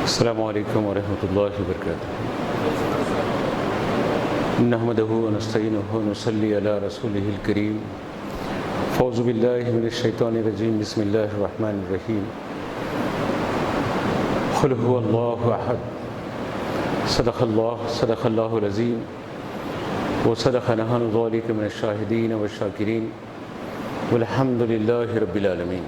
السلام علیکم ورحمۃ اللہ وبرکاتہ۔ نحمدہ ونستعینہ ونصلی علی رسولہ الکریم۔ اعوذ باللہ من الشیطان الرجیم، بسم اللہ الرحمن الرحیم۔ قل هو اللہ احد، صدق اللہ العظیم، وصدق نحن ذلک من الشاہدین والشاکرین، والحمد للہ رب العالمین۔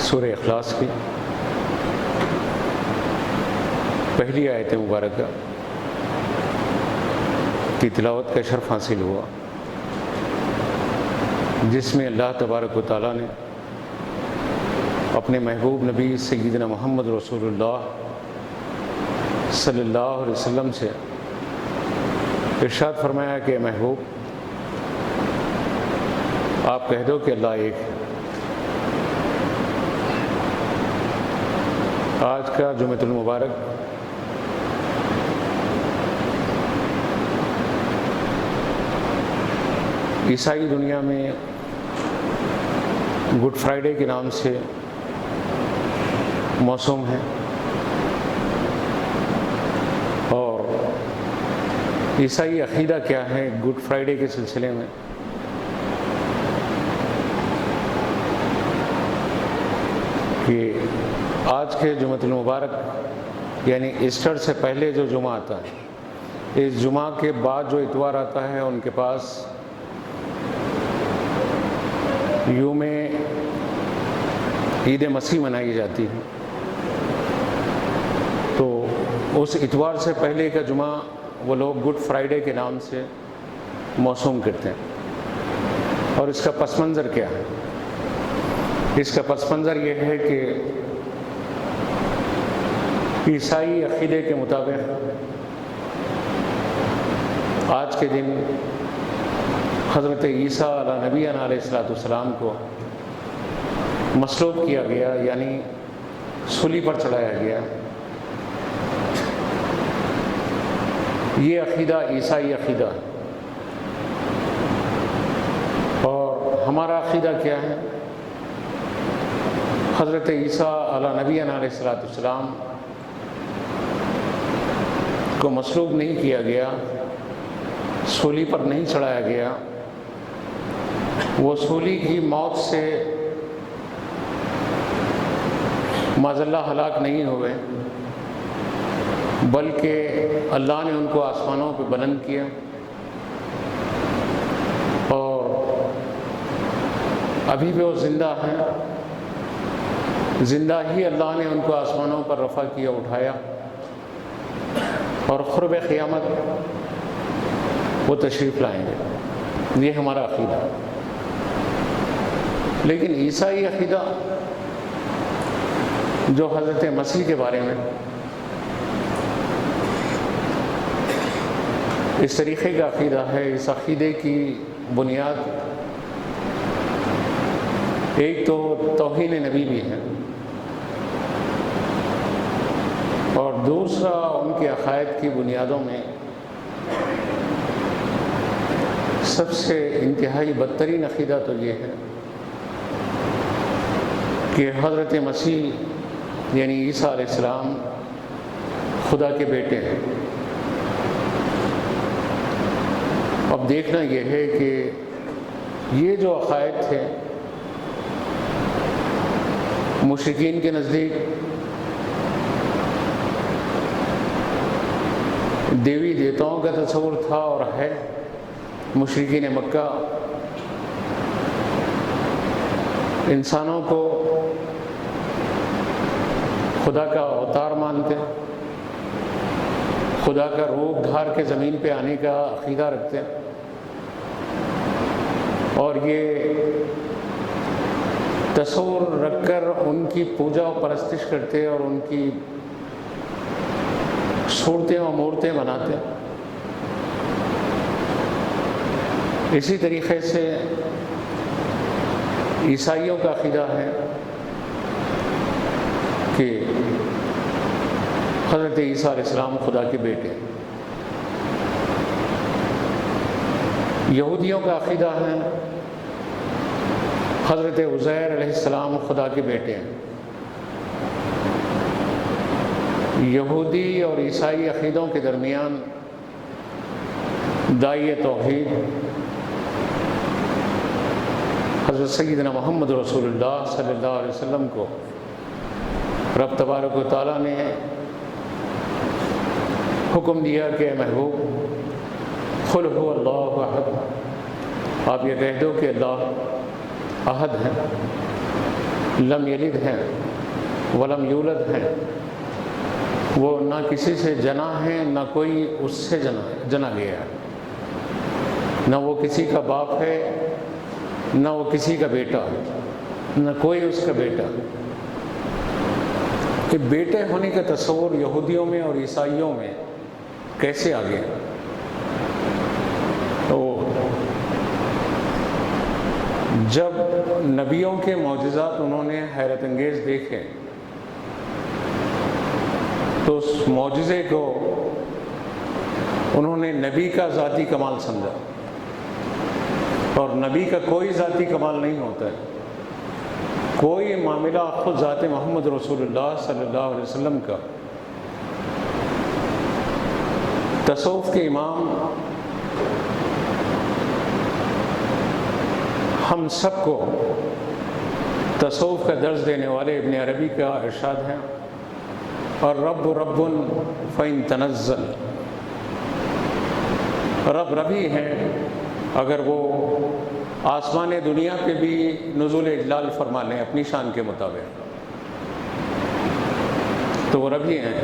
سورہ اخلاص کی پہلی آیت مبارکہ کی تلاوت کا شرف حاصل ہوا، جس میں اللہ تبارک و تعالیٰ نے اپنے محبوب نبی سیدنا محمد رسول اللہ صلی اللہ علیہ وسلم سے ارشاد فرمایا کہ محبوب، آپ کہہ دو کہ اللہ ایک ہے۔ آج کا جمعۃ المبارک عیسائی دنیا میں گڈ فرائیڈے کے نام سے موسوم ہے، اور عیسائی عقیدہ کیا ہے گڈ فرائیڈے کے سلسلے میں، کہ آج کے جمعۃ المبارک یعنی ایسٹر سے پہلے جو جمعہ آتا ہے، اس جمعہ کے بعد جو اتوار آتا ہے، ان کے پاس یوم عید مسیح منائی جاتی ہے۔ تو اس اتوار سے پہلے کا جمعہ وہ لوگ گڈ فرائیڈے کے نام سے موسوم کرتے ہیں۔ اور اس کا پس منظر کیا ہے؟ اس کا پس منظر یہ ہے کہ عیسائی عقیدے کے مطابق آج کے دن حضرت عیسیٰ علیہ نبی علیہ السلام کو مصلوب کیا گیا، یعنی سولی پر چڑھایا گیا۔ یہ عقیدہ عیسائی عقیدہ ہے۔ اور ہمارا عقیدہ کیا ہے؟ حضرت عیسیٰ علیہ نبی علیہ السلام کو مصلوب نہیں کیا گیا، سولی پر نہیں چڑھایا گیا، وہ سولی کی موت سے معاذاللہ ہلاک نہیں ہوئے، بلکہ اللہ نے ان کو آسمانوں پہ بلند کیا، اور ابھی بھی وہ زندہ ہیں۔ زندہ ہی اللہ نے ان کو آسمانوں پر رفع کیا، اٹھایا، اور قرب قیامت وہ تشریف لائیں گے۔ یہ ہمارا عقیدہ۔ لیکن عیسائی عقیدہ جو حضرت مسیح کے بارے میں اس طریقے کا عقیدہ ہے، اس عقیدے کی بنیاد ایک تو توہین نبی بھی ہے، اور دوسرا ان کے عقائد کی بنیادوں میں سب سے انتہائی بدترین عقیدہ تو یہ ہے کہ حضرت مسیح یعنی عیسیٰ علیہ السلام خدا کے بیٹے ہیں۔ اب دیکھنا یہ ہے کہ یہ جو عقائد تھے مشرکین کے نزدیک دیوی دیوتاؤں کا تصور تھا اور ہے۔ مشرکین مکہ انسانوں کو خدا کا اوتار مانتے، خدا کا روپ دھار کے زمین پہ آنے کا عقیدہ رکھتے، اور یہ تصور رکھ کر ان کی پوجا و پرستش کرتے اور ان کی صورتیں و مورتیں بناتے۔ اسی طریقے سے عیسائیوں کا عقیدہ ہے کہ حضرت عیسیٰ علیہ السلام خدا کے بیٹے۔ یہودیوں کا عقیدہ ہے حضرت عزیر علیہ السلام خدا کے بیٹے ہیں۔ یہودی اور عیسائی عقیدوں کے درمیان داعی توحید حضرت سیدنا محمد رسول اللہ صلی اللہ علیہ وسلم کو رب تبارک و تعالیٰ نے حکم دیا کہ اے محبوب قل هو اللہ احد، آپ یہ کہہ دو کہ اللہ احد ہیں، لم یلد ہیں ولم یولد ہیں، وہ نہ کسی سے جنا ہے نہ کوئی اس سے جنا گیا ہے، نہ وہ کسی کا باپ ہے نہ وہ کسی کا بیٹا ہے، نہ کوئی اس کا بیٹا۔ کہ بیٹے ہونے کا تصور یہودیوں میں اور عیسائیوں میں کیسے آ گیا؟ تو جب نبیوں کے معجزات انہوں نے حیرت انگیز دیکھے تو اس معجزے کو انہوں نے نبی کا ذاتی کمال سمجھا، اور نبی کا کوئی ذاتی کمال نہیں ہوتا ہے، کوئی معاملہ خود ذات محمد رسول اللہ صلی اللہ علیہ وسلم کا۔ تصوف کے امام ہم سب کو تصوف کا درس دینے والے ابن عربی کا ارشاد ہے، اور رب رب فإن تنزل، رب ربی ہیں اگر وہ آسمان دنیا پہ بھی نزول اجلال فرما لیں اپنی شان کے مطابق تو وہ ربی ہیں۔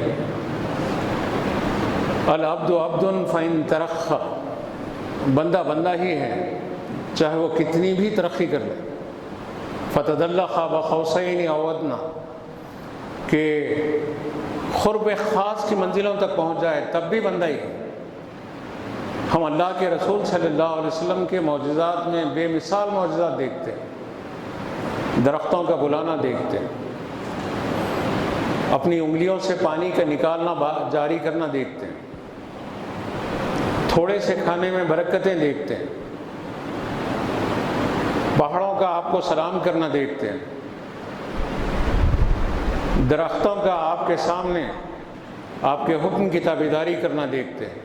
العبد عبد فإن ترخى، بندہ بندہ ہی ہے چاہے وہ کتنی بھی ترقی کر لے۔ فتدلی قاب قوسین او ادنی، کہ قرب خاص کی منزلوں تک پہنچ جائے تب بھی بندہ ہی ہے۔ ہم اللہ کے رسول صلی اللہ علیہ وسلم کے معجزات میں بے مثال معجزات دیکھتے ہیں، درختوں کا بلانا دیکھتے ہیں، اپنی انگلیوں سے پانی کا نکالنا جاری کرنا دیکھتے ہیں، تھوڑے سے کھانے میں برکتیں دیکھتے ہیں، پہاڑوں کا آپ کو سلام کرنا دیکھتے ہیں، درختوں کا آپ کے سامنے آپ کے حکم کی تابعداری کرنا دیکھتے ہیں،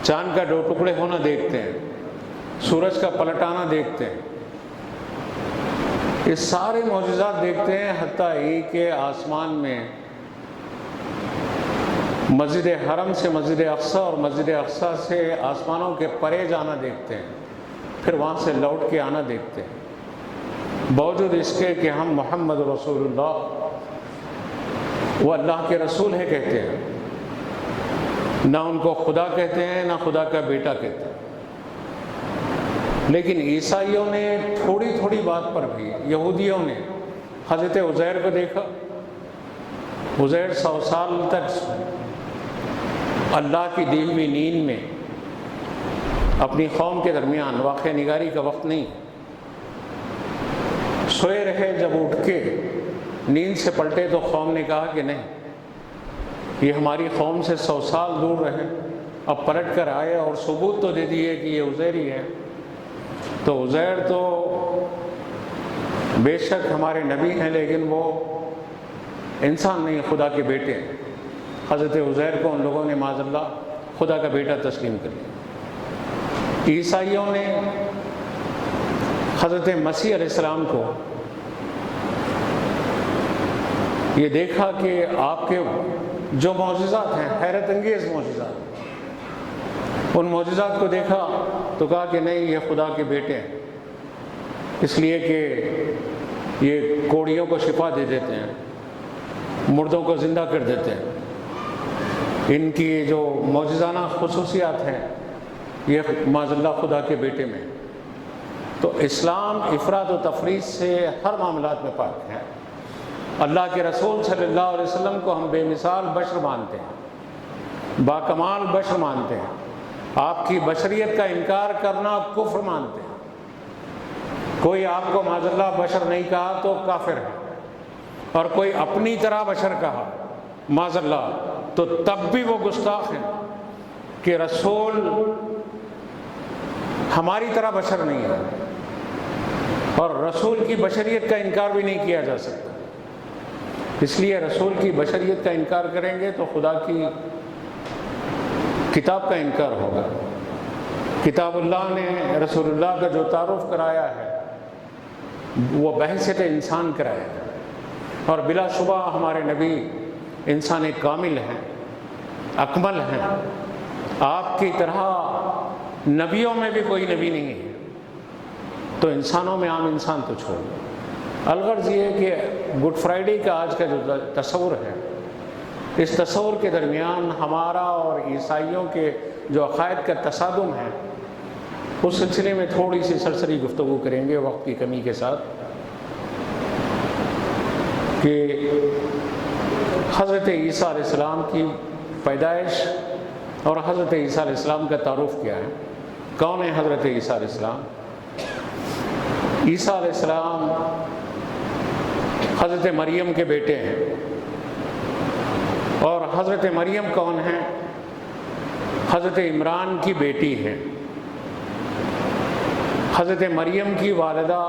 چاند کا 2 ٹکڑے ہونا دیکھتے ہیں، سورج کا پلٹانا دیکھتے ہیں، یہ سارے معجزات دیکھتے ہیں، حتیٰ ہی کہ آسمان میں مسجد حرم سے مسجد اقصی اور مسجد اقصی سے آسمانوں کے پرے جانا دیکھتے ہیں، پھر وہاں سے لوٹ کے آنا دیکھتے ہیں، باوجود اس کے کہ ہم محمد رسول اللہ وہ اللہ کے رسول ہیں کہتے ہیں، نہ ان کو خدا کہتے ہیں نہ خدا کا بیٹا کہتے ہیں۔ لیکن عیسائیوں نے تھوڑی تھوڑی بات پر بھی، یہودیوں نے حضرت عزیر کو دیکھا، عزیر 100 سال تک اللہ کی دی ہوئی نیند میں اپنی قوم کے درمیان، واقعہ نگاری کا وقت نہیں، سوئے رہے، جب اٹھ کے نیند سے پلٹے تو قوم نے کہا کہ نہیں، یہ ہماری قوم سے 100 سال دور رہے، اب پلٹ کر آئے اور ثبوت تو دے دیے کہ یہ عزیر ہی ہے۔ تو عزیر تو بے شک ہمارے نبی ہیں، لیکن وہ انسان نہیں، خدا کے بیٹے ہیں۔ حضرت عزیر کو ان لوگوں نے معاذ اللہ خدا کا بیٹا تسلیم کر لیا۔ عیسائیوں نے حضرت مسیح علیہ السلام کو یہ دیکھا کہ آپ کے جو معجزات ہیں، حیرت انگیز معجزات، ان معجزات کو دیکھا تو کہا کہ نہیں، یہ خدا کے بیٹے ہیں، اس لیے کہ یہ کوڑیوں کو شفا دے دیتے ہیں، مردوں کو زندہ کر دیتے ہیں، ان کی جو معجزانہ خصوصیات ہیں یہ معاذ اللہ خدا کے بیٹے میں۔ تو اسلام افراد و تفریط سے ہر معاملات میں پاک ہے۔ اللہ کے رسول صلی اللہ علیہ وسلم کو ہم بے مثال بشر مانتے ہیں، باکمال بشر مانتے ہیں، آپ کی بشریت کا انکار کرنا کفر مانتے ہیں۔ کوئی آپ کو معاذ اللہ بشر نہیں کہا تو کافر ہے، اور کوئی اپنی طرح بشر کہا معاذ اللہ تو تب بھی وہ گستاخ ہیں کہ رسول ہماری طرح بشر نہیں ہے۔ اور رسول کی بشریت کا انکار بھی نہیں کیا جا سکتا، اس لیے رسول کی بشریت کا انکار کریں گے تو خدا کی کتاب کا انکار ہوگا۔ کتاب اللہ نے رسول اللہ کا جو تعارف کرایا ہے وہ بحیثیت انسان کرایا ہے، اور بلا شبہ ہمارے نبی انسان کامل ہیں، اکمل ہیں۔ آپ کی طرح نبیوں میں بھی کوئی نبی نہیں ہے، تو انسانوں میں عام انسان تو چھوڑ دو۔ الغرض یہ کہ گڈ فرائیڈے کا آج کا جو تصور ہے، اس تصور کے درمیان ہمارا اور عیسائیوں کے جو عقائد کا تصادم ہے، اس سلسلے میں تھوڑی سی سرسری گفتگو کریں گے وقت کی کمی کے ساتھ، کہ حضرت عیسیٰ علیہ السلام کی پیدائش اور حضرت عیسیٰ علیہ السلام کا تعارف کیا ہے۔ کون ہے حضرت عیسیٰ علیہ السلام؟ عیسیٰ علیہ السلام حضرت مریم کے بیٹے ہیں، اور حضرت مریم کون ہیں؟ حضرت عمران کی بیٹی ہیں۔ حضرت مریم کی والدہ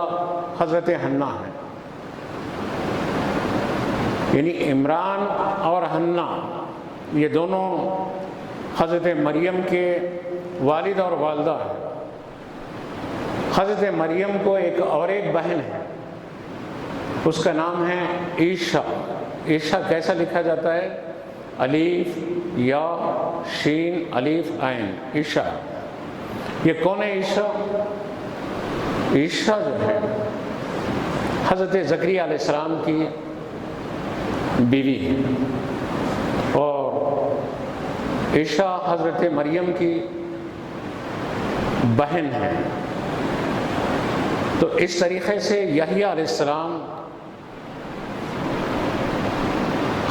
حضرت حنا ہیں، یعنی عمران اور حنا یہ دونوں حضرت مریم کے والد اور والدہ ہیں۔ حضرت مریم کو ایک بہن ہے، اس کا نام ہے عیشا۔ عیشا کیسا لکھا جاتا ہے؟ الف یا شین الف عین، عیشا۔ یہ کون ہے عیشا؟ عیشا جو ہے حضرت زکریا علیہ السلام کی بیوی ہے، اور عیشا حضرت مریم کی بہن ہے۔ تو اس طریقے سے یحییٰ علیہ السلام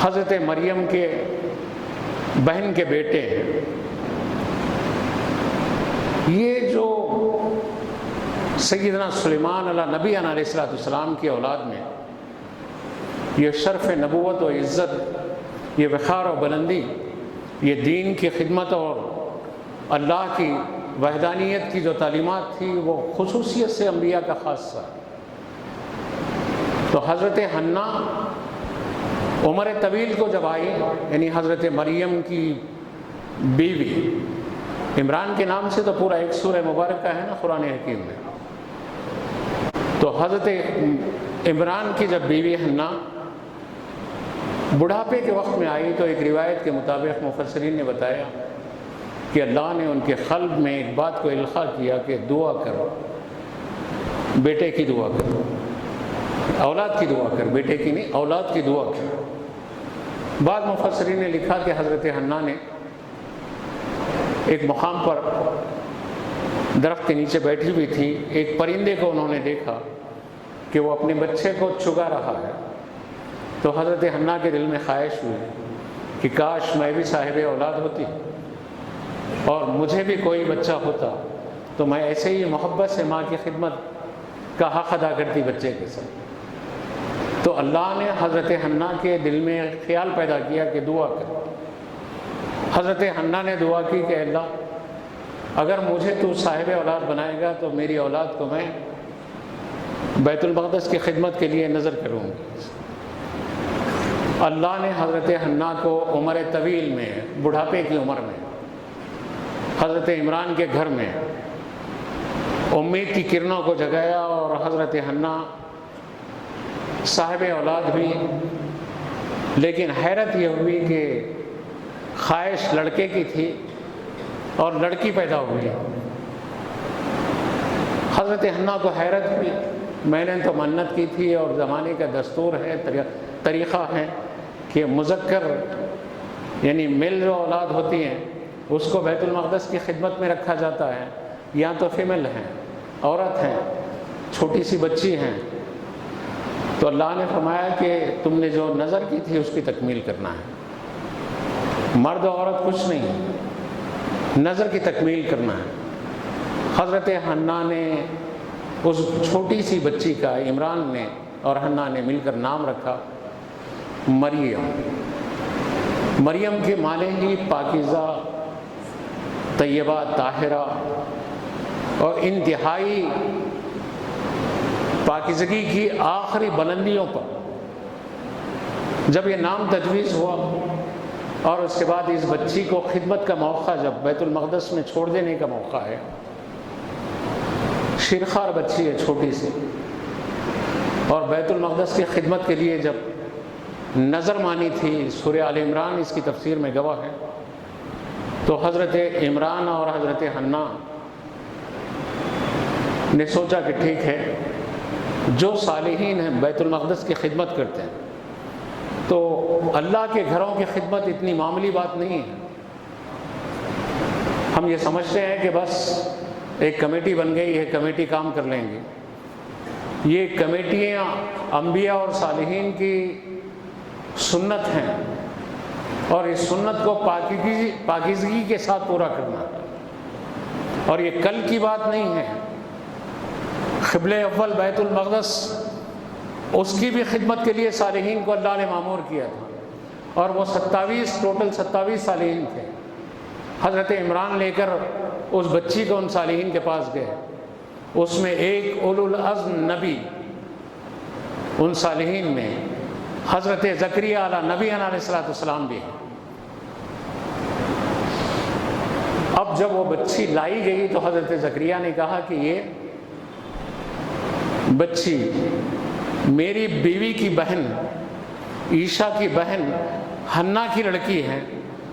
حضرت مریم کے بہن کے بیٹے ہیں۔ یہ جو سیدنا سلیمان علیہ نبی علیہ السلام کی اولاد میں یہ شرف نبوت و عزت، یہ وقار و بلندی، یہ دین کی خدمت اور اللہ کی وحدانیت کی جو تعلیمات تھی، وہ خصوصیت سے انبیاء کا خاصہ۔ تو حضرت حنا عمر طویل کو جب آئی، یعنی حضرت مریم کی بیوی، عمران کے نام سے تو پورا ایک سورہ مبارکہ ہے نا قرآن حکیم میں، تو حضرت عمران کی جب بیوی حنا بڑھاپے کے وقت میں آئی، تو ایک روایت کے مطابق مفسرین نے بتایا کہ اللہ نے ان کے قلب میں ایک بات کو القاء کیا کہ دعا کرو، بیٹے کی دعا کرو، اولاد کی دعا کر، بیٹے کی نہیں، اولاد کی دعا کر۔ بعض مفسرین نے لکھا کہ حضرت حنا نے ایک مقام پر درخت کے نیچے بیٹھی ہوئی تھی، ایک پرندے کو انہوں نے دیکھا کہ وہ اپنے بچے کو چگا رہا ہے، تو حضرت حنا کے دل میں خواہش ہوئی کہ کاش میں بھی صاحب اولاد ہوتی اور مجھے بھی کوئی بچہ ہوتا، تو میں ایسے ہی محبت سے ماں کی خدمت کا حق ادا کرتی بچے کے ساتھ۔ تو اللہ نے حضرت حنا کے دل میں خیال پیدا کیا کہ دعا کر۔ حضرت حنا نے دعا کی کہ اللہ اگر مجھے تو صاحب اولاد بنائے گا تو میری اولاد کو میں بیت المقدس کی خدمت کے لیے نظر کروں گی۔ اللہ نے حضرت حنا کو عمر طویل میں، بڑھاپے کی عمر میں، حضرت عمران کے گھر میں امید کی کرنوں کو جگایا، اور حضرت حنا صاحب اولاد ہوئی۔ لیکن حیرت یہ ہوئی کہ خواہش لڑکے کی تھی اور لڑکی پیدا ہوئی۔ حضرت حنا کو حیرت ہوئی، میں نے تو منت کی تھی، اور زمانے کا دستور ہے، طریقہ ہے کہ مذکر یعنی میل جو اولاد ہوتی ہیں اس کو بیت المقدس کی خدمت میں رکھا جاتا ہے، یا تو فیمل ہیں، عورت ہیں، چھوٹی سی بچی ہیں۔ تو اللہ نے فرمایا کہ تم نے جو نظر کی تھی اس کی تکمیل کرنا ہے، مرد و عورت کچھ نہیں ہے، نظر کی تکمیل کرنا ہے۔ حضرت حنا نے اس چھوٹی سی بچی کا عمران نے اور حنا نے مل کر نام رکھا مریم۔ مریم کے معنی ہی پاکیزہ، طیبہ، طاہرہ اور انتہائی پاکیزگی کی آخری بلندیوں پر جب یہ نام تجویز ہوا اور اس کے بعد اس بچی کو خدمت کا موقع، جب بیت المقدس میں چھوڑ دینے کا موقع ہے، شیرخوار بچی ہے چھوٹی سی، اور بیت المقدس کی خدمت کے لیے جب نظر مانی تھی، سورہ آل عمران اس کی تفسیر میں گواہ ہے، تو حضرت عمران اور حضرت حنا نے سوچا کہ ٹھیک ہے، جو صالحین ہیں بیت المقدس کی خدمت کرتے ہیں، تو اللہ کے گھروں کی خدمت اتنی معمولی بات نہیں ہے۔ ہم یہ سمجھتے ہیں کہ بس ایک کمیٹی بن گئی ہے، کمیٹی کام کر لیں گے۔ یہ کمیٹیاں انبیاء اور صالحین کی سنت ہیں، اور اس سنت کو پاکیزگی کے ساتھ پورا کرنا ہے، اور یہ کل کی بات نہیں ہے۔ قبلہ اول بیت المقدس، اس کی بھی خدمت کے لیے صالحین کو اللہ نے مامور کیا تھا، اور وہ 27 صالحین تھے۔ حضرت عمران لے کر اس بچی کو ان صالحین کے پاس گئے، اس میں ایک اولو العزم نبی، ان صالحین میں حضرت زکریا علیہ نبی علیہ السلام بھی ہیں۔ اب جب وہ بچی لائی گئی تو حضرت زکریا نے کہا کہ یہ بچی میری بیوی کی بہن، عیشا کی بہن حنا کی لڑکی ہے،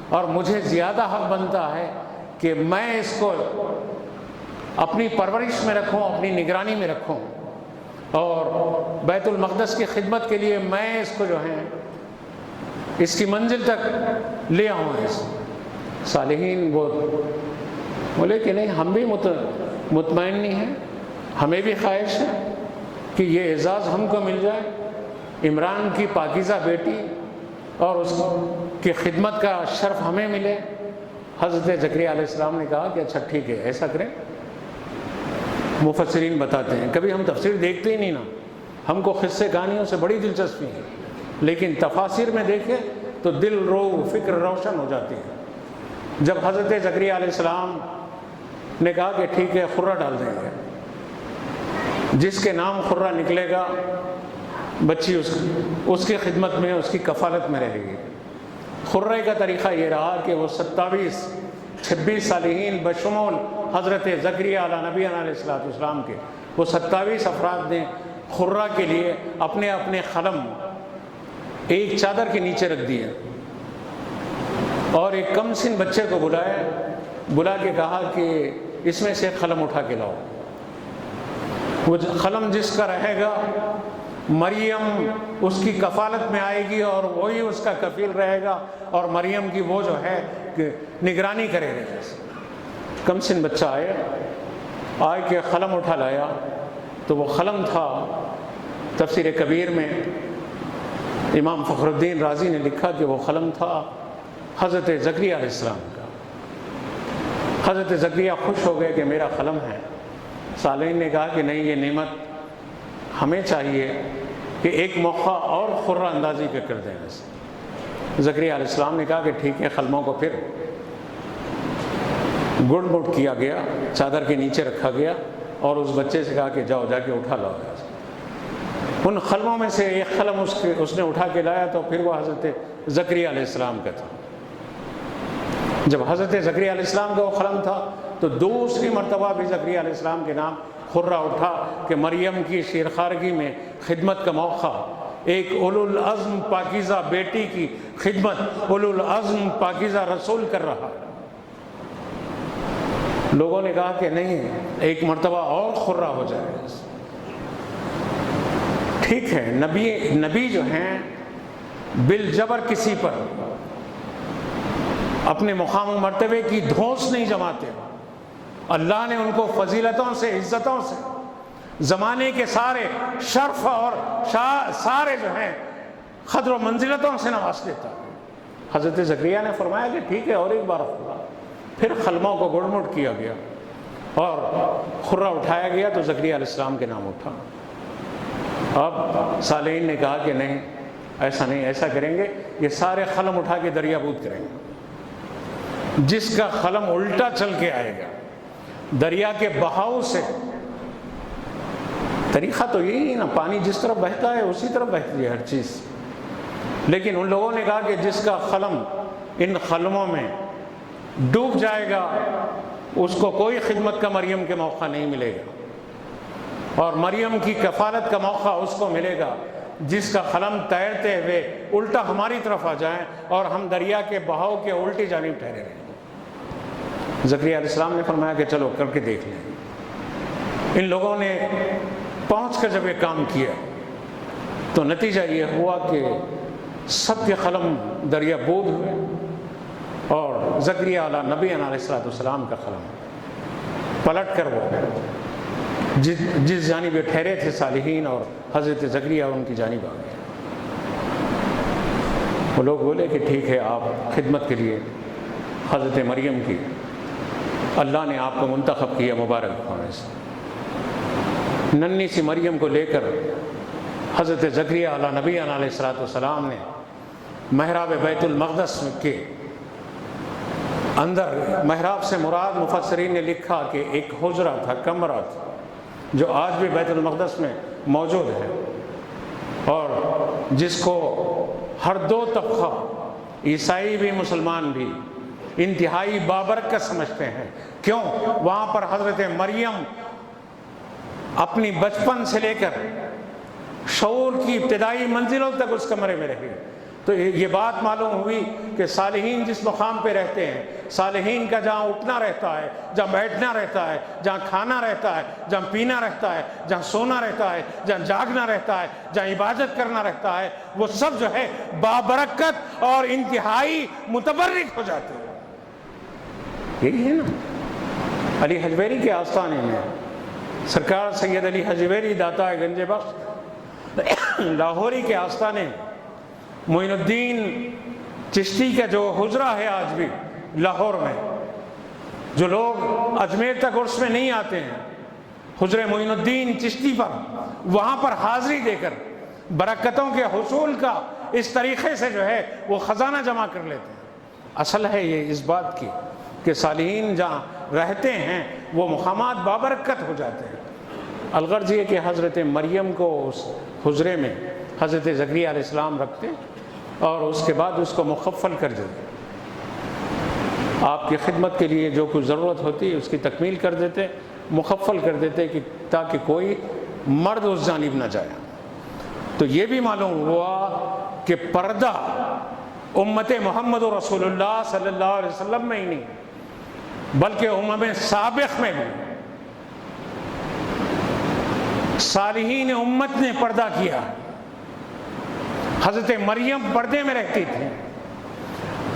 اور مجھے زیادہ حق بنتا ہے کہ میں اس کو اپنی پرورش میں رکھوں، اپنی نگرانی میں رکھوں، اور بیت المقدس کی خدمت کے لیے میں اس کو جو ہے اس کی منزل تک لے آؤں۔ صالحین بولے کہ نہیں، ہم بھی مطمئن نہیں ہیں، ہمیں بھی خواہش ہے کہ یہ اعزاز ہم کو مل جائے، عمران کی پاکیزہ بیٹی اور اس کی خدمت کا شرف ہمیں ملے۔ حضرت زکریا علیہ السلام نے کہا کہ اچھا ٹھیک ہے، ایسا کریں۔ مفسرین بتاتے ہیں، کبھی ہم تفسیر دیکھتے ہی نہیں نا، ہم کو قصے کہانیوں سے بڑی دلچسپی ہے، لیکن تفاسیر میں دیکھیں تو دل فکر روشن ہو جاتی ہے۔ جب حضرت زکریا علیہ السلام نے کہا کہ ٹھیک ہے، خرہ ڈال دیں گے، جس کے نام خرہ نکلے گا بچی اس کی خدمت میں، اس کی کفالت میں رہے گی۔ خرہ کا طریقہ یہ رہا کہ وہ 26 صالحین بشمول حضرت زکریا علیہ نبی علیہ السلام کے وہ 27 افراد نے خرہ کے لیے اپنے اپنے قلم ایک چادر کے نیچے رکھ دیے، اور ایک کم سن بچے کو بلا کے کہا کہ اس میں سے ایک قلم اٹھا کے لاؤ۔ وہ قلم جس کا رہے گا، مریم اس کی کفالت میں آئے گی، اور وہی اس کا کفیل رہے گا، اور مریم کی وہ جو ہے کہ نگرانی کرے گا۔ کم سن بچہ آئے کہ قلم اٹھا لایا، تو وہ قلم تھا، تفسیر کبیر میں امام فخر الدین رازی نے لکھا کہ وہ قلم تھا حضرت زکریا علیہ السلام کا۔ حضرت زکریا خوش ہو گئے کہ میرا قلم ہے۔ صالحین نے کہا کہ نہیں، یہ نعمت ہمیں چاہیے کہ ایک موقع اور خرہ اندازی کے کر دیں۔ زکریا علیہ السلام نے کہا کہ ٹھیک ہے، قلموں کو پھر گڑ مڑ کیا گیا، چادر کے نیچے رکھا گیا، اور اس بچے سے کہا کہ جاؤ جا کے اٹھا لاؤ۔ ان قلموں میں سے ایک قلم اس نے اٹھا کے لایا، تو پھر وہ حضرت زکریا علیہ السلام کا تھا۔ جب حضرت زکریا علیہ السلام کا وہ قلم تھا، تو دوسری مرتبہ بھی زکریا علیہ السلام کے نام خرہ اٹھا کہ مریم کی شیرخوارگی میں خدمت کا موقع، ایک اولو العزم پاکیزہ بیٹی کی خدمت اولو العزم پاکیزہ رسول کر رہا۔ لوگوں نے کہا کہ نہیں، ایک مرتبہ اور خرہ ہو جائے۔ ٹھیک ہے، نبی جو ہیں بالجبر کسی پر اپنے مقام و مرتبے کی دھونس نہیں جماتے۔ اللہ نے ان کو فضیلتوں سے، عزتوں سے، زمانے کے سارے شرف اور سارے جو ہیں قدر و منزلتوں سے نواز دیتا۔ حضرت زکریا نے فرمایا کہ ٹھیک ہے، اور ایک بار خرہ، پھر قلموں کو گڑ مڑ کیا گیا اور خرہ اٹھایا گیا، تو زکریا علیہ السلام کے نام اٹھا۔ اب صالحین نے کہا کہ نہیں، ایسا نہیں، ایسا کریں گے، یہ سارے قلم اٹھا کے دریا بود کریں گے۔ جس کا قلم الٹا چل کے آئے گا، دریا کے بہاؤ سے طریقہ تو یہی ہے نا، پانی جس طرف بہتا ہے اسی طرف بہتی ہے ہر چیز. لیکن ان لوگوں نے کہا کہ جس کا قلم ان قلموں میں ڈوب جائے گا اس کو کوئی خدمت کا مریم کے موقع نہیں ملے گا، اور مریم کی کفالت کا موقع اس کو ملے گا جس کا قلم تیرتے ہوئے الٹا ہماری طرف آ جائیں اور ہم دریا کے بہاؤ کے الٹی جانب ٹھہرے رہیں. زکریا علیہ السلام نے فرمایا کہ چلو کر کے دیکھ لیں. ان لوگوں نے پہنچ کر جب یہ کام کیا تو نتیجہ یہ ہوا کہ سب کے قلم دریا بود ہوئے، اور زکریا علیہ نبی علیہ السلام کا قلم پلٹ کر وہ جس جانب یہ ٹھہرے تھے صالحین اور حضرت زکریا ان کی جانب آ گئے. وہ لوگ بولے کہ ٹھیک ہے، آپ خدمت کے لیے حضرت مریم کی اللہ نے آپ کو منتخب کیا، مبارک ہونے سے. ننھی سی مریم کو لے کر حضرت زکریا علیہ نبی علیہ السلام نے محراب بیت المقدس کے اندر، محراب سے مراد مفسرین نے لکھا کہ ایک حجرہ تھا، کمرہ تھا، جو آج بھی بیت المقدس میں موجود ہے، اور جس کو ہر دو طبقہ، عیسائی بھی مسلمان بھی، انتہائی بابرکت سمجھتے ہیں. کیوں؟ وہاں پر حضرت مریم اپنی بچپن سے لے کر شعور کی ابتدائی منزلوں تک اس کمرے میں رہی. تو یہ بات معلوم ہوئی کہ صالحین جس مقام پہ رہتے ہیں، صالحین کا جہاں اٹھنا رہتا ہے، جہاں بیٹھنا رہتا ہے، جہاں کھانا رہتا ہے، جہاں پینا رہتا ہے، جہاں سونا رہتا ہے، جہاں جاگنا رہتا ہے، جہاں عبادت کرنا رہتا ہے، وہ سب جو ہے بابرکت اور انتہائی متبرک ہو جاتے ہیں. یہی ہے نا علی حجویری کے آستانے میں سرکار سید علی حجویری داتا گنج بخش لاہوری کے آستانے معین الدین چشتی کا جو حجرہ ہے آج بھی لاہور میں، جو لوگ اجمیر تک عرس میں نہیں آتے ہیں، حجرہ معین الدین چشتی پر وہاں پر حاضری دے کر برکتوں کے حصول کا اس طریقے سے جو ہے وہ خزانہ جمع کر لیتے ہیں. اصل ہے یہ اس بات کی کہ صالحین جہاں رہتے ہیں وہ مقامات بابرکت ہو جاتے ہیں. الغرض یہ کہ حضرت مریم کو اس حجرے میں حضرت زکریا علیہ السلام رکھتے اور اس کے بعد اس کو مکفل کر دیتے. آپ کی خدمت کے لیے جو کچھ ضرورت ہوتی اس کی تکمیل کر دیتے، مکفل کر دیتے کہ تاکہ کوئی مرد اس جانب نہ جائے. تو یہ بھی معلوم ہوا کہ پردہ امت محمد رسول اللہ صلی اللہ علیہ وسلم میں ہی نہیں بلکہ امم سابق میں بھی صالحین امت نے پردہ کیا. حضرت مریم پردے میں رہتی تھی،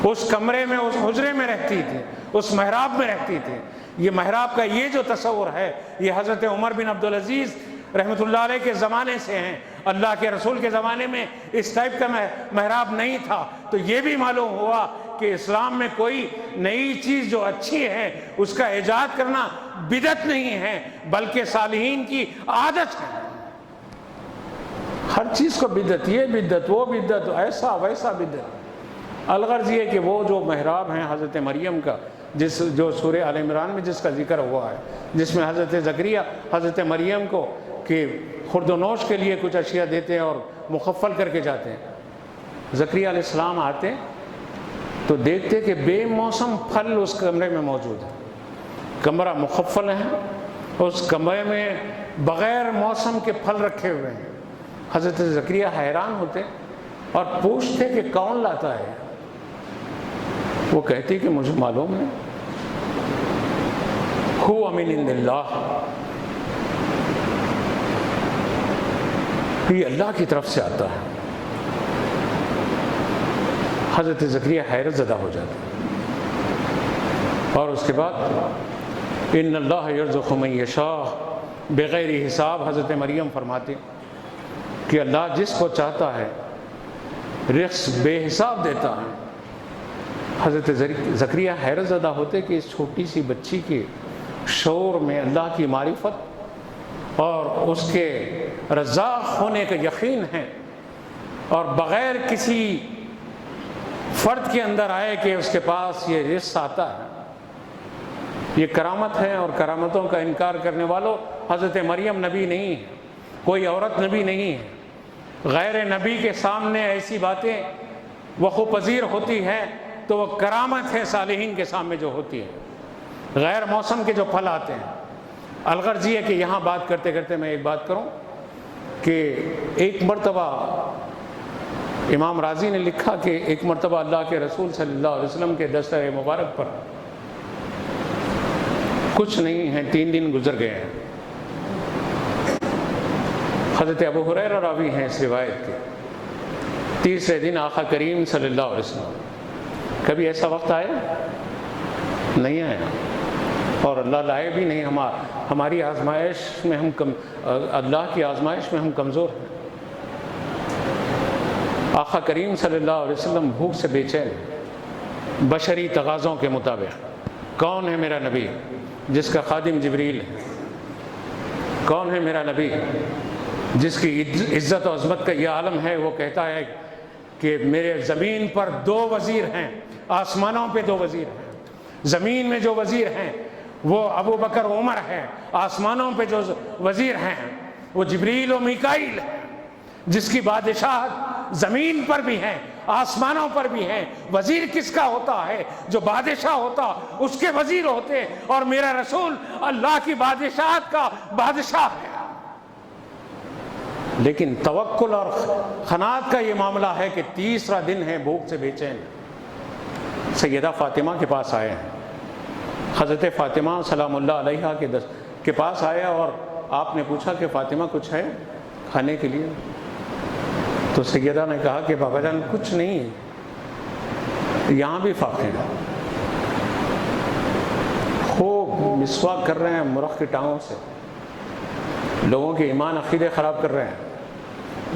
اس کمرے میں، اس حجرے میں رہتی تھی، اس محراب میں رہتی تھی. یہ محراب کا یہ جو تصور ہے یہ حضرت عمر بن عبدالعزیز رحمۃ اللہ علیہ کے زمانے سے ہیں. اللہ کے رسول کے زمانے میں اس ٹائپ کا محراب نہیں تھا. تو یہ بھی معلوم ہوا کہ اسلام میں کوئی نئی چیز جو اچھی ہے اس کا ایجاد کرنا بدعت نہیں ہے بلکہ صالحین کی عادت ہے. ہر چیز کو بدعت، یہ بدعت، وہ بدعت، ایسا ویسا بدعت. الغرض یہ کہ وہ جو محراب ہیں حضرت مریم کا، جو سورہ آل عمران میں جس کا ذکر ہوا ہے، جس میں حضرت زکریا حضرت مریم کو کہ خورد و نوش کے لیے کچھ اشیاء دیتے ہیں اور مکفل کر کے جاتے ہیں. زکریا علیہ السلام آتے تو دیکھتے کہ بے موسم پھل اس کمرے میں موجود ہے. کمرہ مکفل ہے، اس کمرے میں بغیر موسم کے پھل رکھے ہوئے ہیں. حضرت زکریا حیران ہوتے اور پوچھتے کہ کون لاتا ہے. وہ کہتی کہ مجھے معلوم ہے، ہوا من عند اللہ، یہ اللہ کی طرف سے آتا ہے. حضرت زکریا حیرت زدہ ہو جاتے اور اس کے بعد ان اللہ یرزق من یشاء بغیر حساب. حضرت مریم فرماتے کہ اللہ جس کو چاہتا ہے رزق بے حساب دیتا ہے. حضرت زکریا حیرت زدہ ہوتے کہ اس چھوٹی سی بچی کے شعور میں اللہ کی معرفت اور اس کے رزاق ہونے کا یقین ہے، اور بغیر کسی فرد کے اندر آئے کہ اس کے پاس یہ رزق آتا ہے. یہ کرامت ہے، اور کرامتوں کا انکار کرنے والوں حضرت مریم نبی نہیں ہے. کوئی عورت نبی نہیں ہے. غیر نبی کے سامنے ایسی باتیں وقوع پذیر ہوتی ہے تو وہ کرامت ہے صالحین کے سامنے جو ہوتی ہے. غیر موسم کے جو پھل آتے ہیں. الغرض یہ ہے کہ یہاں بات کرتے کرتے میں ایک بات کروں کہ ایک مرتبہ امام راضی نے لکھا کہ ایک مرتبہ اللہ کے رسول صلی اللہ علیہ وسلم کے دستر مبارک پر کچھ نہیں ہیں 3 دن گزر گئے ہیں. حضرت ابو ہریرہ راوی ہیں اس روایت کے. تیسرے دن آقا کریم صلی اللہ علیہ وسلم. کبھی ایسا وقت آیا نہیں آیا اور اللہ لائے بھی نہیں. ہماری آزمائش میں اللہ کی آزمائش میں ہم کمزور ہیں. آقا کریم صلی اللہ علیہ وسلم بھوک سے بے چین بشری تقاضوں کے مطابق. کون ہے میرا نبی جس کا خادم جبریل ہے؟ کون ہے میرا نبی جس کی عزت و عظمت کا یہ عالم ہے؟ وہ کہتا ہے کہ میرے زمین پر 2 وزیر ہیں، آسمانوں پہ 2 وزیر ہیں. زمین میں جو وزیر ہیں وہ ابو بکر عمر ہیں، آسمانوں پہ جو وزیر ہیں وہ جبریل و میکائیل ہیں. جس کی بادشاہت زمین پر بھی ہے آسمانوں پر بھی ہے. وزیر کس کا ہوتا ہے؟ جو بادشاہ ہوتا اس کے وزیر ہوتے، اور میرا رسول اللہ کی بادشاہت کا بادشاہ ہے. لیکن توکل اور قناعت کا یہ معاملہ ہے کہ تیسرا دن ہے بھوک سے بے چین. سیدہ فاطمہ کے پاس آئے ہیں. حضرت فاطمہ سلام اللہ علیہا کے پاس آیا اور آپ نے پوچھا کہ فاطمہ کچھ ہے کھانے کے لیے؟ تو سیدہ نے کہا کہ بابا جان کچھ نہیں ہے. یہاں بھی فاقے ہیں، خوب مسواک کر رہے ہیں مرخ کی ٹانگوں سے، لوگوں کے ایمان عقیدے خراب کر رہے ہیں.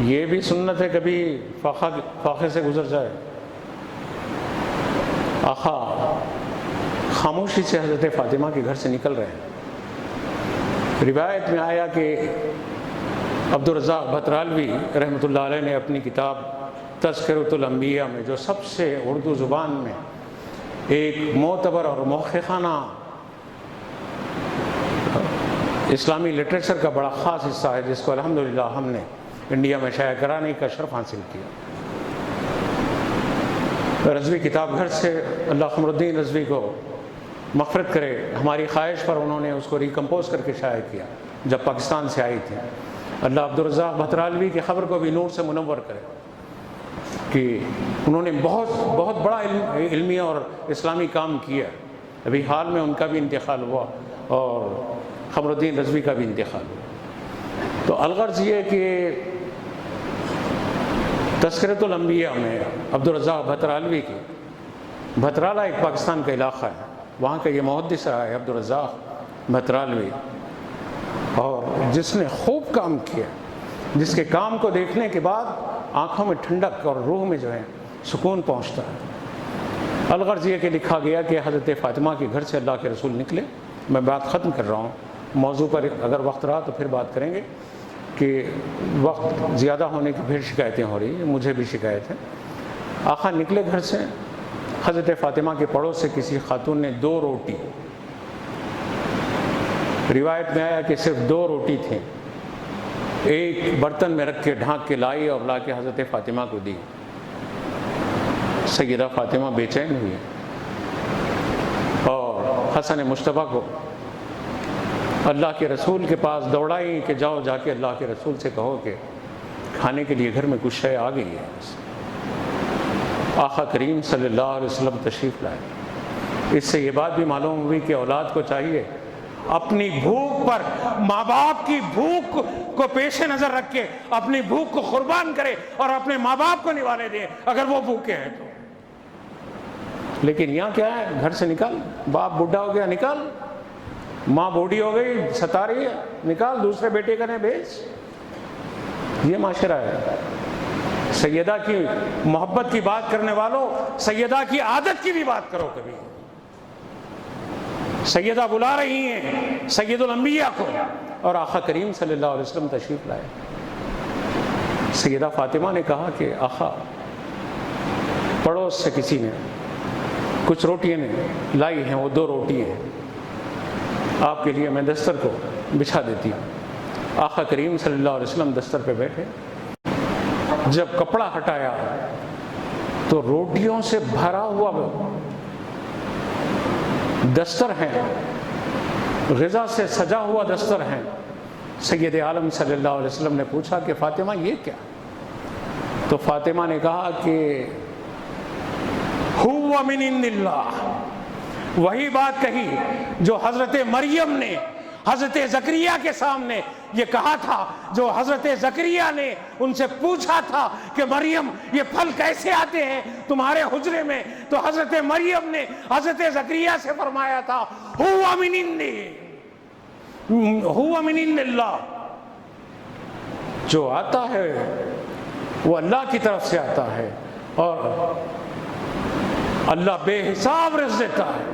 یہ بھی سنت ہے کبھی فاقے سے گزر جائے. آقا خاموشی سے حضرت فاطمہ کے گھر سے نکل رہے ہیں. روایت میں آیا کہ عبدالرزاق بھترالوی رحمۃ اللہ علیہ نے اپنی کتاب تذکرۃ الانبیاء میں، جو سب سے اردو زبان میں ایک معتبر اور محققانہ اسلامی لٹریچر کا بڑا خاص حصہ ہے، جس کو الحمدللہ ہم نے انڈیا میں شائع کرانے کا شرف حاصل کیا. رضوی کتاب گھر سے، اللہ قمر الدین رضوی کو مغفرت کرے، ہماری خواہش پر انہوں نے اس کو ریکمپوز کر کے شائع کیا جب پاکستان سے آئی تھی. اللہ عبدالرزاق بھترالوی کی خبر کو بھی نور سے منور کرے کہ انہوں نے بہت بڑا علمی اور اسلامی کام کیا. ابھی حال میں ان کا بھی انتقال ہوا اور قمر الدین رضوی کا بھی انتقال ہوا. تو الغرض یہ کہ تذکرۃ الانبیاء میں عبدالرزاق بھترالوی کی، بھترالہ ایک پاکستان کا علاقہ ہے، وہاں کا یہ محدث رہا ہے عبدالرزاق بھترالوی، اور جس نے خوب کام کیا، جس کے کام کو دیکھنے کے بعد آنکھوں میں ٹھنڈک اور روح میں جو ہے سکون پہنچتا ہے. الغرض یہ کہ لکھا گیا کہ حضرت فاطمہ کے گھر سے اللہ کے رسول نکلے. میں بات ختم کر رہا ہوں، موضوع پر اگر وقت رہا تو پھر بات کریں گے کہ وقت زیادہ ہونے کی پھر شکایتیں ہو رہی ہیں، مجھے بھی شکایت ہے. آقا نکلے گھر سے، حضرت فاطمہ کے پڑوس سے کسی خاتون نے 2 روٹی، روایت میں آیا کہ صرف 2 روٹی تھیں، ایک برتن میں رکھ کے ڈھانک کے لائی اور لا کے حضرت فاطمہ کو دی. سیدہ فاطمہ بے چین ہوئی اور حسن مصطفیٰ کو اللہ کے رسول کے پاس دوڑائی کہ جاؤ جا کے اللہ کے رسول سے کہو کہ کھانے کے لیے گھر میں کچھ شے آ گئی ہے. آقا کریم صلی اللہ علیہ وسلم تشریف لائے. اس سے یہ بات بھی معلوم ہوئی کہ اولاد کو چاہیے اپنی بھوک پر، ماں باپ کی بھوک کو پیش نظر رکھ کے اپنی بھوک کو قربان کرے اور اپنے ماں باپ کو نوالے دے اگر وہ بھوکے ہیں تو. لیکن یہاں کیا ہے، گھر سے نکال، باپ بڈھا ہو گیا نکال، ماں بوڑھی ہو گئی ستا رہی ہے نکال، دوسرے بیٹے کا نے بھیج. یہ معاشرہ ہے. سیدہ کی محبت کی بات کرنے والوں، سیدہ کی عادت کی بھی بات کرو. کبھی سیدہ بلا رہی ہیں سید الانبیاء کو اور آقا کریم صلی اللہ علیہ وسلم تشریف لائے. سیدہ فاطمہ نے کہا کہ آقا پڑوس سے کسی نے کچھ روٹیاں لائی ہیں، وہ 2 روٹی ہیں، آپ کے لیے میں دستر کو بچھا دیتی ہوں. آقا کریم صلی اللہ علیہ وسلم دستر پہ بیٹھے، جب کپڑا ہٹایا تو روٹیوں سے بھرا ہوا دستر ہے، غذا سے سجا ہوا دستر ہے۔ سید عالم صلی اللہ علیہ وسلم نے پوچھا کہ فاطمہ یہ کیا؟ تو فاطمہ نے کہا کہ ہوا من عند اللہ، وہی بات کہی جو حضرت مریم نے حضرت زکریا کے سامنے یہ کہا تھا، جو حضرت زکریا نے ان سے پوچھا تھا کہ مریم یہ پھل کیسے آتے ہیں تمہارے حجرے میں، تو حضرت مریم نے حضرت زکریا سے فرمایا تھا ہوا من عند اللہ، جو آتا ہے وہ اللہ کی طرف سے آتا ہے، اور اللہ بے حساب رزق دیتا ہے،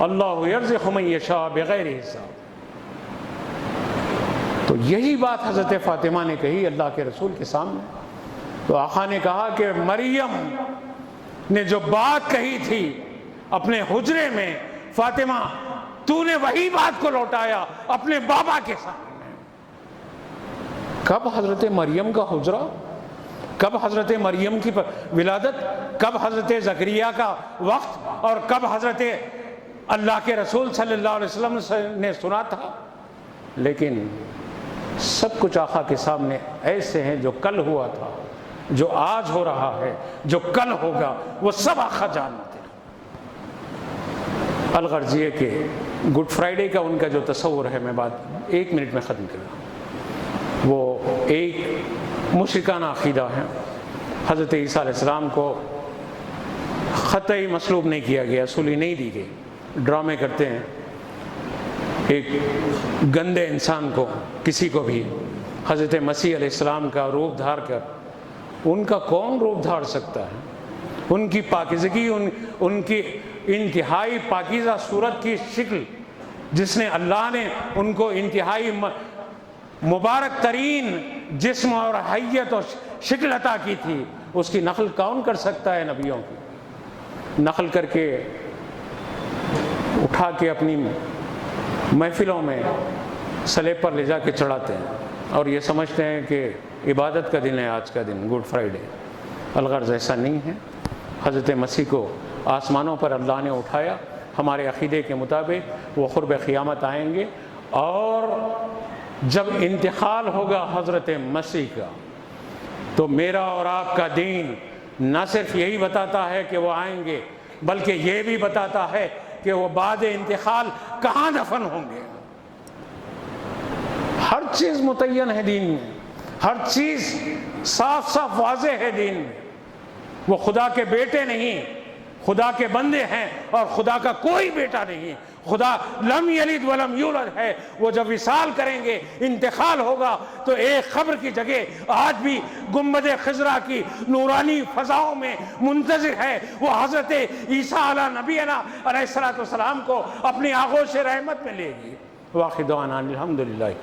اللہ یرزق من یشاء بغیر حساب۔ تو یہی بات حضرت فاطمہ نے کہی اللہ کے رسول کے سامنے۔ تو آقا نے کہا کہ مریم نے جو بات کہی تھی اپنے حجرے میں، فاطمہ تو نے وہی بات کو لوٹایا اپنے بابا کے سامنے۔ کب حضرت مریم کا حجرہ، کب حضرت مریم کی ولادت، کب حضرت زکریا کا وقت، اور کب حضرت اللہ کے رسول صلی اللہ علیہ وسلم نے سنا تھا، لیکن سب کچھ آقا کے سامنے ایسے ہیں جو کل ہوا تھا، جو آج ہو رہا ہے، جو کل ہوگا، وہ سب آقا جانتے ہیں۔ الغرض یہ کہ گڈ فرائیڈے کا ان کا جو تصور ہے، میں بات 1 منٹ میں ختم کر رہا ہوں، وہ ایک مشرکانہ عقیدہ ہے۔ حضرت عیسیٰ علیہ السلام کو قطعی مصلوب نہیں کیا گیا، سولی نہیں دی گئی۔ ڈرامے کرتے ہیں، ایک گندے انسان کو، کسی کو بھی حضرت مسیح علیہ السلام کا روپ دھار کر، ان کا کون روپ دھار سکتا ہے؟ ان کی پاکیزگی، ان کی انتہائی پاکیزہ صورت کی شکل، جس نے اللہ نے ان کو انتہائی مبارک ترین جسم اور حیت اور شکل عطا کی تھی، اس کی نقل کون کر سکتا ہے؟ نبیوں کی نقل کر کے اٹھا کے اپنی محفلوں میں سلیب پر لے جا کے چڑھاتے ہیں، اور یہ سمجھتے ہیں کہ عبادت کا دن ہے آج کا دن، گڈ فرائیڈے۔ الغرض ایسا نہیں ہے۔ حضرت مسیح کو آسمانوں پر اللہ نے اٹھایا، ہمارے عقیدے کے مطابق وہ قرب قیامت آئیں گے، اور جب انتقال ہوگا حضرت مسیح کا، تو میرا اور آپ کا دین نہ صرف یہی بتاتا ہے کہ وہ آئیں گے، بلکہ یہ بھی بتاتا ہے کہ وہ بعد انتقال کہاں دفن ہوں گے۔ ہر چیز متعین ہے دین میں، ہر چیز صاف صاف واضح ہے دین میں۔ وہ خدا کے بیٹے نہیں، خدا کے بندے ہیں، اور خدا کا کوئی بیٹا نہیں۔ خدا لم یلد ولم یولد ہے۔ وہ جب وصال کریں گے، انتقال ہوگا، تو ایک قبر کی جگہ آج بھی گنبد خضرا کی نورانی فضاؤں میں منتظر ہے، وہ حضرت عیسیٰ علیہ نبینا علیہ السلام کو اپنی آغوش رحمت میں لے گی۔ واخر دعوانا الحمدللہ۔